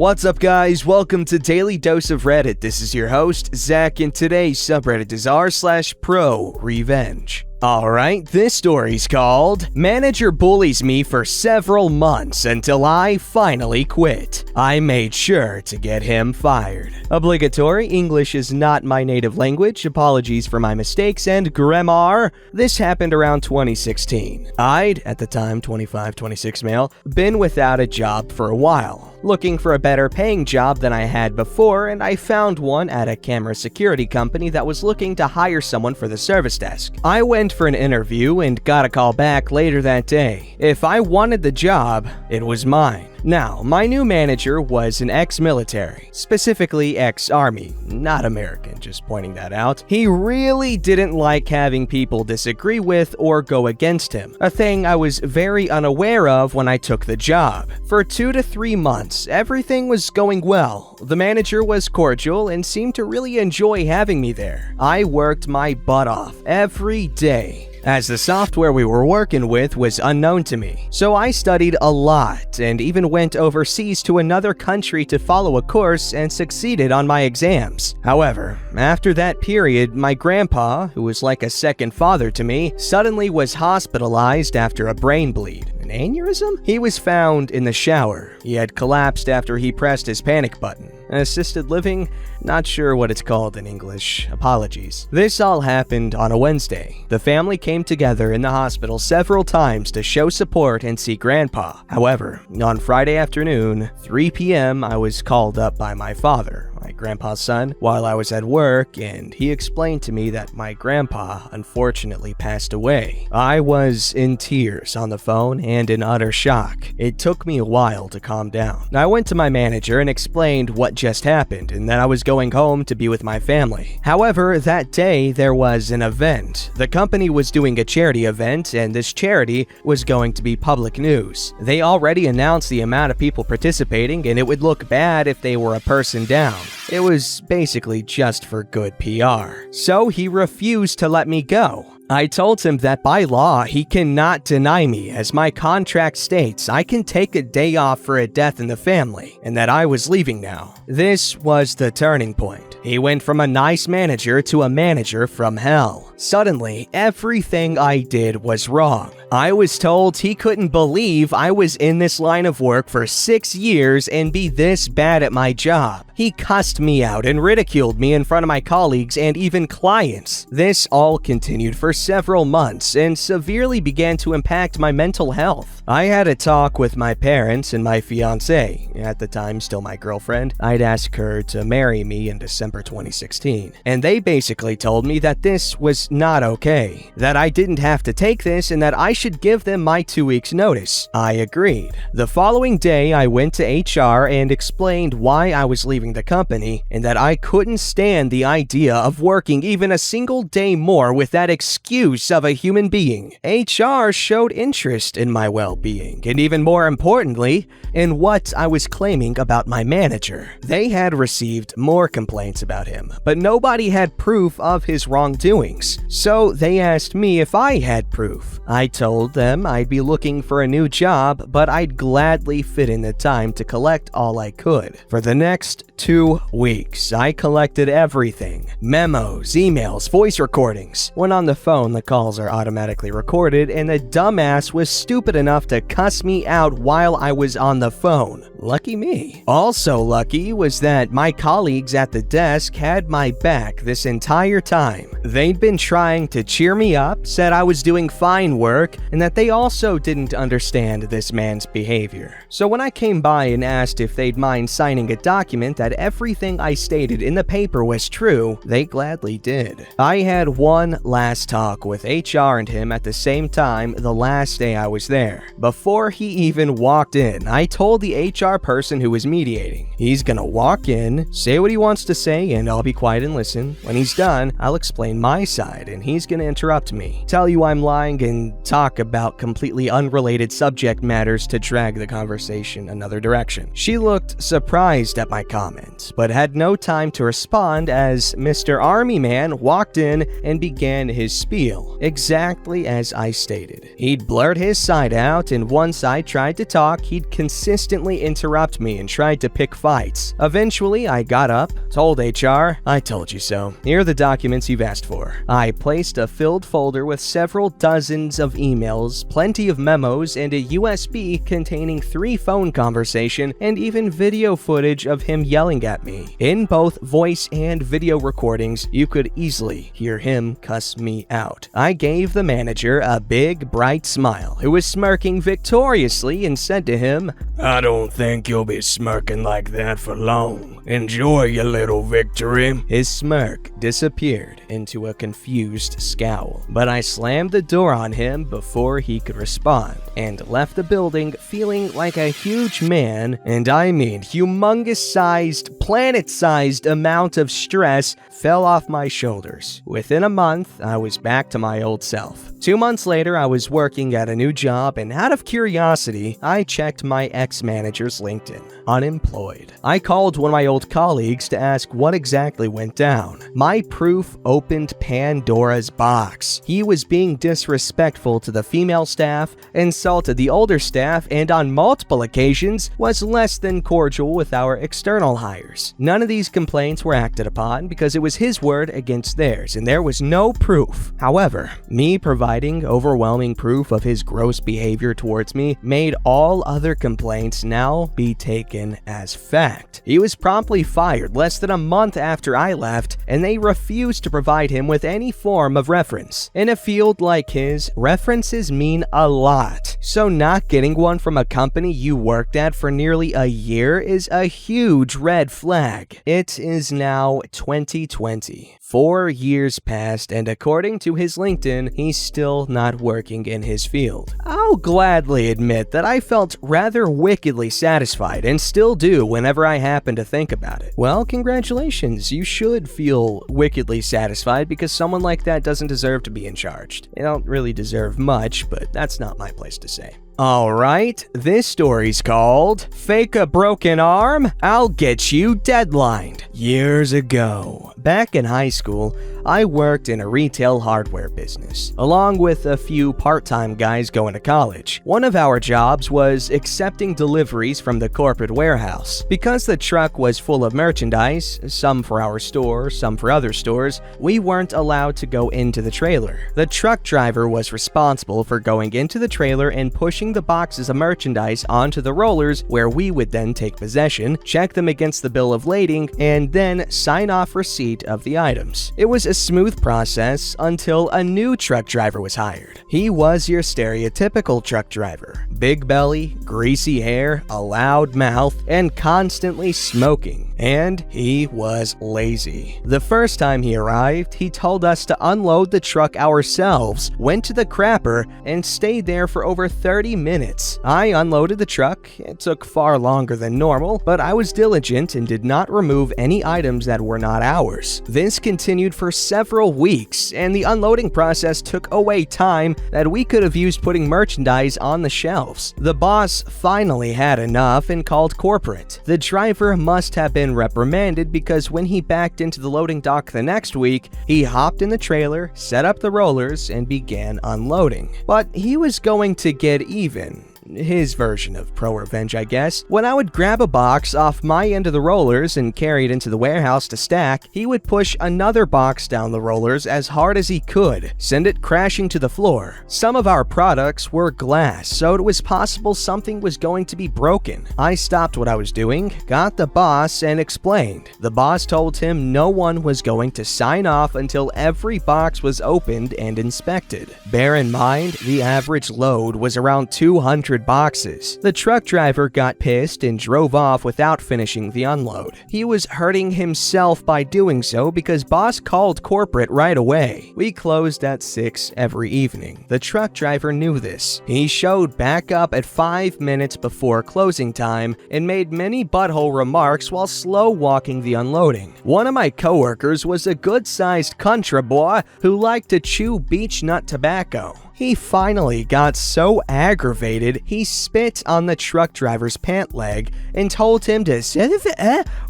What's up, guys? Welcome to Daily Dose of Reddit. This is your host, Zach, and today's subreddit is r/ProRevenge. Alright, this story's called Manager Bullies Me for Several Months Until I Finally Quit. I Made Sure to Get Him Fired. Obligatory, English is not my native language, apologies for my mistakes and grammar. This happened around 2016. I'd, at the time 25-26 male, been without a job for a while, looking for a better paying job than I had before, and I found one at a camera security company that was looking to hire someone for the service desk. I went for an interview and got a call back later that day. If I wanted the job, it was mine. Now, my new manager was an ex-military, specifically ex-army, not American, just pointing that out. He really didn't like having people disagree with or go against him, a thing I was very unaware of when I took the job. For 2 to 3 months, everything was going well. The manager was cordial and seemed to really enjoy having me there. I worked my butt off every day, as the software we were working with was unknown to me. So I studied a lot and even went overseas to another country to follow a course and succeeded on my exams. However, after that period, my grandpa, who was like a second father to me, suddenly was hospitalized after a brain bleed. An aneurysm? He was found in the shower. He had collapsed after he pressed his panic button. Assisted living? Not sure what it's called in English. Apologies. This all happened on a Wednesday. The family came together in the hospital several times to show support and see Grandpa. However, on Friday afternoon, 3 p.m., I was called up by my father, my grandpa's son, while I was at work, and he explained to me that my grandpa unfortunately passed away. I was in tears on the phone and in utter shock. It took me a while to calm down. I went to my manager and explained what just happened and that I was going home to be with my family. However, that day there was an event. The company was doing a charity event, and this charity was going to be public news. They already announced the amount of people participating, and it would look bad if they were a person down. It was basically just for good PR. So he refused to let me go. I told him that by law, he cannot deny me, as my contract states I can take a day off for a death in the family, and that I was leaving now. This was the turning point. He went from a nice manager to a manager from hell. Suddenly, everything I did was wrong. I was told he couldn't believe I was in this line of work for 6 years and be this bad at my job. He cussed me out and ridiculed me in front of my colleagues and even clients. This all continued for several months and severely began to impact my mental health. I had a talk with my parents and my fiancée, at the time still my girlfriend. I'd asked her to marry me in December 2016, and they basically told me that this was not okay, that I didn't have to take this and that I should give them my 2 weeks notice. I agreed. The following day, I went to HR and explained why I was leaving the company and that I couldn't stand the idea of working even a single day more with that excuse of a human being. HR showed interest in my well-being and, even more importantly, in what I was claiming about my manager. They had received more complaints about him, but nobody had proof of his wrongdoings. So they asked me if I had proof. I told them I'd be looking for a new job, but I'd gladly fit in the time to collect all I could. For the next 2 weeks, I collected everything: memos, emails, voice recordings. When on the phone, the calls are automatically recorded, and the dumbass was stupid enough to cuss me out while I was on the phone. Lucky me. Also lucky was that my colleagues at the desk had my back this entire time. They'd been trying to cheer me up, said I was doing fine work, and that they also didn't understand this man's behavior. So when I came by and asked if they'd mind signing a document that everything I stated in the paper was true, they gladly did. I had one last talk with HR and him at the same time the last day I was there. Before he even walked in, I told the HR person who was mediating, he's gonna walk in, say what he wants to say, and I'll be quiet and listen. When he's done, I'll explain my side, and he's gonna interrupt me, tell you I'm lying, and talk about completely unrelated subject matters to drag the conversation another direction. She looked surprised at my comment, but had no time to respond as Mr. Army Man walked in and began his spiel, exactly as I stated. He'd blurt his side out, and once I tried to talk, he'd consistently interrupt interrupt me and tried to pick fights. Eventually, I got up, told HR, "I told you so. Here are the documents you've asked for." I placed a filled folder with several dozens of emails, plenty of memos, and a USB containing 3 phone conversations and even video footage of him yelling at me. In both voice and video recordings, you could easily hear him cuss me out. I gave the manager a big, bright smile, who was smirking victoriously, and said to him, "I don't think you'll be smirking like that for long. Enjoy your little victory." His smirk disappeared into a confused scowl, but I slammed the door on him before he could respond, and left the building feeling like a huge man, and I mean humongous-sized, planet-sized amount of stress fell off my shoulders. Within a month, I was back to my old self. 2 months later, I was working at a new job, and out of curiosity, I checked my ex-manager's LinkedIn. Unemployed. I called one of my old colleagues to ask what exactly went down. My proof opened Pandora's box. He was being disrespectful to the female staff, insulted the older staff, and on multiple occasions was less than cordial with our external hires. None of these complaints were acted upon because it was his word against theirs, and there was no proof. However, me providing overwhelming proof of his gross behavior towards me made all other complaints now be taken as fact. He was promptly fired less than a month after I left, and they refused to provide him with any form of reference. In a field like his, references mean a lot, so not getting one from a company you worked at for nearly a year is a huge red flag. It is now 2020. 4 years passed, and according to his LinkedIn, he's still not working in his field. I'll gladly admit that I felt rather wickedly satisfied, and still do whenever I happen to think about it. Well, congratulations, you should feel wickedly satisfied because someone like that doesn't deserve to be in charge. They don't really deserve much, but that's not my place to say. Alright, this story's called Fake a Broken Arm, I'll Get You Deadlined. Years ago, back in high school, I worked in a retail hardware business, along with a few part-time guys going to college. One of our jobs was accepting deliveries from the corporate warehouse. Because the truck was full of merchandise, some for our store, some for other stores, we weren't allowed to go into the trailer. The truck driver was responsible for going into the trailer and pushing the boxes of merchandise onto the rollers, where we would then take possession, check them against the bill of lading, and then sign off receipt of the items. It was a smooth process until a new truck driver was hired. He was your stereotypical truck driver. Big belly, greasy hair, a loud mouth, and constantly smoking. And he was lazy. The first time he arrived, he told us to unload the truck ourselves, went to the crapper, and stayed there for over 30 minutes. I unloaded the truck. It took far longer than normal, but I was diligent and did not remove any items that were not ours. This continued for several weeks, and the unloading process took away time that we could have used putting merchandise on the shelves. The boss finally had enough and called corporate. The driver must have been reprimanded because when he backed into the loading dock the next week, he hopped in the trailer, set up the rollers, and began unloading. But he was going to get even. His version of ProRevenge, I guess. When I would grab a box off my end of the rollers and carry it into the warehouse to stack, he would push another box down the rollers as hard as he could, send it crashing to the floor. Some of our products were glass, so it was possible something was going to be broken. I stopped what I was doing, got the boss, and explained. The boss told him no one was going to sign off until every box was opened and inspected. Bear in mind, the average load was around 200 boxes. The truck driver got pissed and drove off without finishing the unload. He was hurting himself by doing so because boss called corporate right away. We closed at 6 every evening. The truck driver knew this. He showed back up at 5 minutes before closing time and made many butthole remarks while slow walking the unloading. One of my coworkers was a good-sized country boy who liked to chew beech nut tobacco. He finally got so aggravated, he spit on the truck driver's pant leg and told him to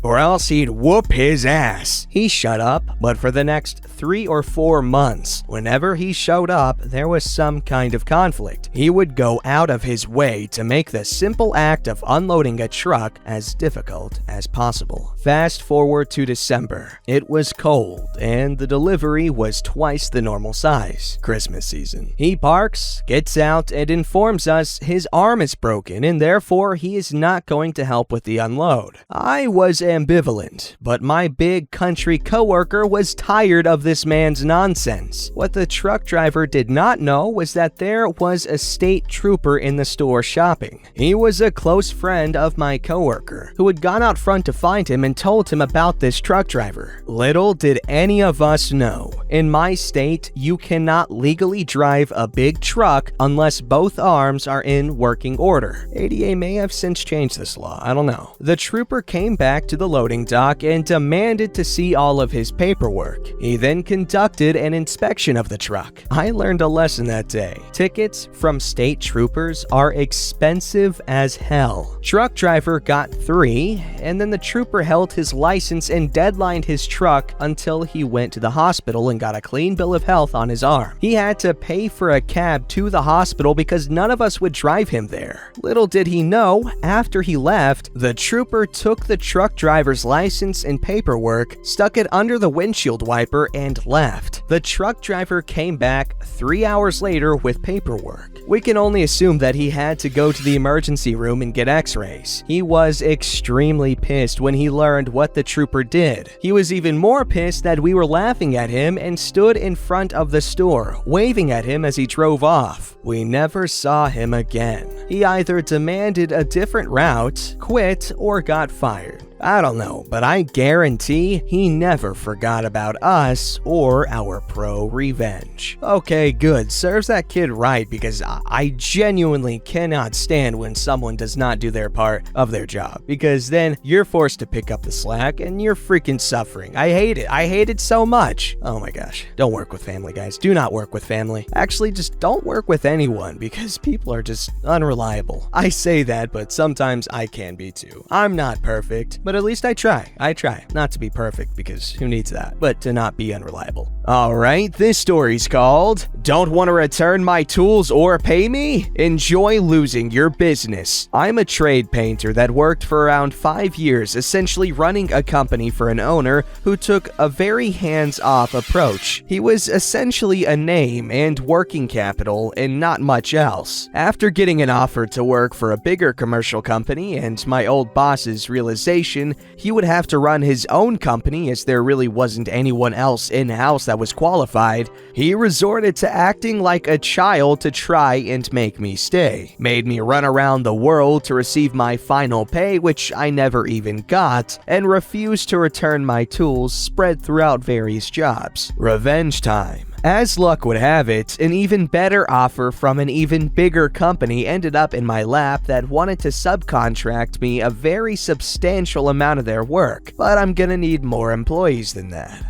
or else he'd whoop his ass. He shut up, but for the next 3 or 4 months, whenever he showed up, there was some kind of conflict. He would go out of his way to make the simple act of unloading a truck as difficult as possible. Fast forward to December. It was cold, and the delivery was twice the normal size. Christmas season. He parks, gets out, and informs us his arm is broken, and therefore he is not going to help with the unload. I was ambivalent, but my big country coworker was tired of this man's nonsense. What the truck driver did not know was that there was a state trooper in the store shopping. He was a close friend of my coworker, who had gone out front to find him and told him about this truck driver. Little did any of us know, in my state, you cannot legally drive a big truck unless both arms are in working order. ADA may have since changed this law, I don't know. The trooper came back to the loading dock and demanded to see all of his paperwork. He then conducted an inspection of the truck. I learned a lesson that day. Tickets from state troopers are expensive as hell. Truck driver got 3, and then the trooper held his license and deadlined his truck until he went to the hospital and got a clean bill of health on his arm. He had to pay for a cab to the hospital because none of us would drive him there. Little did he know, after he left, the trooper took the truck driver's license and paperwork, stuck it under the windshield wiper, and left. The truck driver came back 3 hours later with paperwork. We can only assume that he had to go to the emergency room and get x-rays. He was extremely pissed when he learned what the trooper did. He was even more pissed that we were laughing at him and stood in front of the store, waving at him as he drove off. We never saw him again. He either demanded a different route, quit, or got fired. I don't know, but I guarantee he never forgot about us or our ProRevenge. Okay, good. Serves that kid right, because I genuinely cannot stand when someone does not do their part of their job, because then you're forced to pick up the slack and you're freaking suffering. I hate it. I hate it so much. Oh my gosh. Don't work with family, guys. Do not work with family. Actually, just don't work with anyone, because people are just unreliable. I say that, but sometimes I can be too. I'm not perfect, but at least I try. I try not to be perfect, because who needs that, but to not be unreliable. Alright, this story's called Don't Want to Return My Tools or Pay Me? Enjoy Losing Your Business. I'm a trade painter that worked for around 5 years, essentially running a company for an owner who took a very hands-off approach. He was essentially a name and working capital and not much else. After getting an offer to work for a bigger commercial company and my old boss's realization he would have to run his own company as there really wasn't anyone else in-house that was qualified, he resorted to acting like a child to try and make me stay. Made me run around the world to receive my final pay, which I never even got, and refused to return my tools spread throughout various jobs. Revenge time. As luck would have it, an even better offer from an even bigger company ended up in my lap that wanted to subcontract me a very substantial amount of their work, but I'm gonna need more employees than that.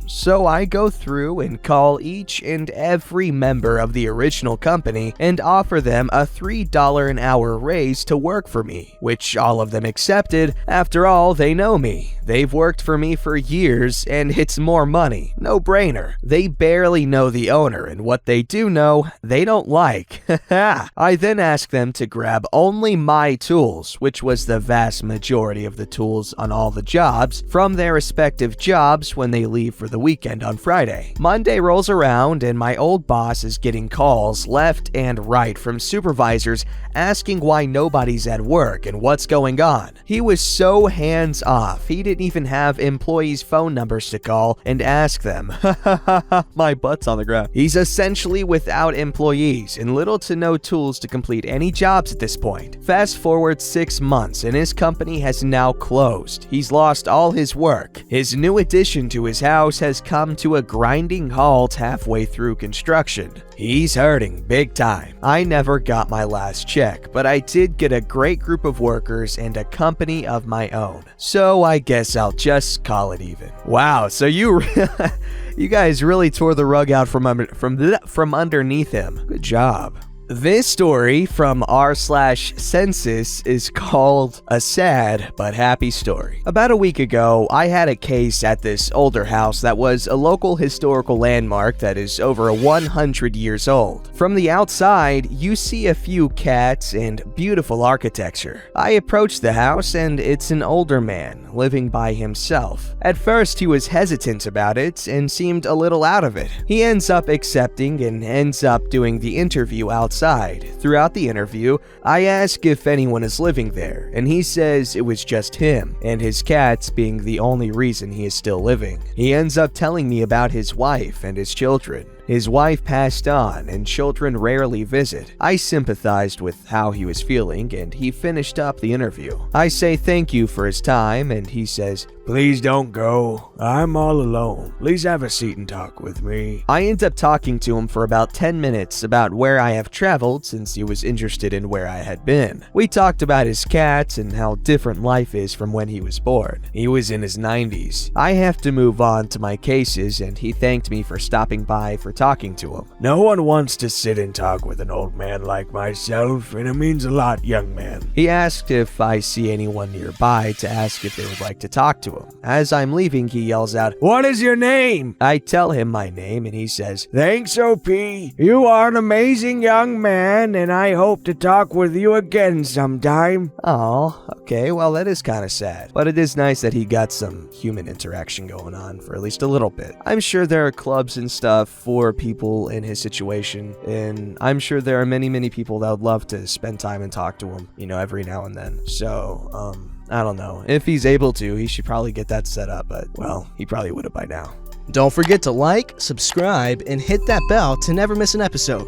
So I go through and call each and every member of the original company and offer them a $3 an hour raise to work for me, which all of them accepted. After all, they know me. They've worked for me for years, and it's more money. No brainer. They barely know the owner, and what they do know, they don't like. I then ask them to grab only my tools, which was the vast majority of the tools on all the jobs, from their respective jobs when they leave for the weekend on Friday. Monday rolls around, and my old boss is getting calls left and right from supervisors asking why nobody's at work and what's going on. He was so hands-off, he didn't even have employees' phone numbers to call and ask them. My butt's on the ground. He's essentially without employees and little to no tools to complete any jobs at this point. Fast forward 6 months and his company has now closed. He's lost all his work. His new addition to his house has come to a grinding halt halfway through construction. He's hurting big time. I never got my last check, but I did get a great group of workers and a company of my own. So I guess I'll just call it even. Wow, so you You guys really tore the rug out from underneath him. Good job. This story from r/census is called A Sad But Happy Story. About a week ago, I had a case at this older house that was a local historical landmark that is over 100 years old. From the outside, you see a few cats and beautiful architecture. I approached the house and it's an older man living by himself. At first, he was hesitant about it and seemed a little out of it. He ends up accepting and ends up doing the interview outside. Throughout the interview, I ask if anyone is living there, and he says it was just him, and his cats being the only reason he is still living. He ends up telling me about his wife and his children. His wife passed on, and children rarely visit. I sympathized with how he was feeling, and he finished up the interview. I say thank you for his time, and he says, Please don't go. I'm all alone. Please have a seat and talk with me. I end up talking to him for about 10 minutes about where I have traveled since he was interested in where I had been. We talked about his cats and how different life is from when he was born. He was in his 90s. I have to move on to my cases, and he thanked me for stopping by for talking to him. No one wants to sit and talk with an old man like myself, and it means a lot, young man. He asked if I see anyone nearby to ask if they would like to talk to him. As I'm leaving, he yells out, What is your name? I tell him my name, and he says, Thanks, OP. You are an amazing young man, and I hope to talk with you again sometime. Oh, okay, well that is kind of sad. But it is nice that he got some human interaction going on for at least a little bit. I'm sure there are clubs and stuff for people in his situation, and I'm sure there are many people that would love to spend time and talk to him, every now and then. So, I don't know. If he's able to, he should probably get that set up, but, well, he probably would have by now. Don't forget to like, subscribe, and hit that bell to never miss an episode.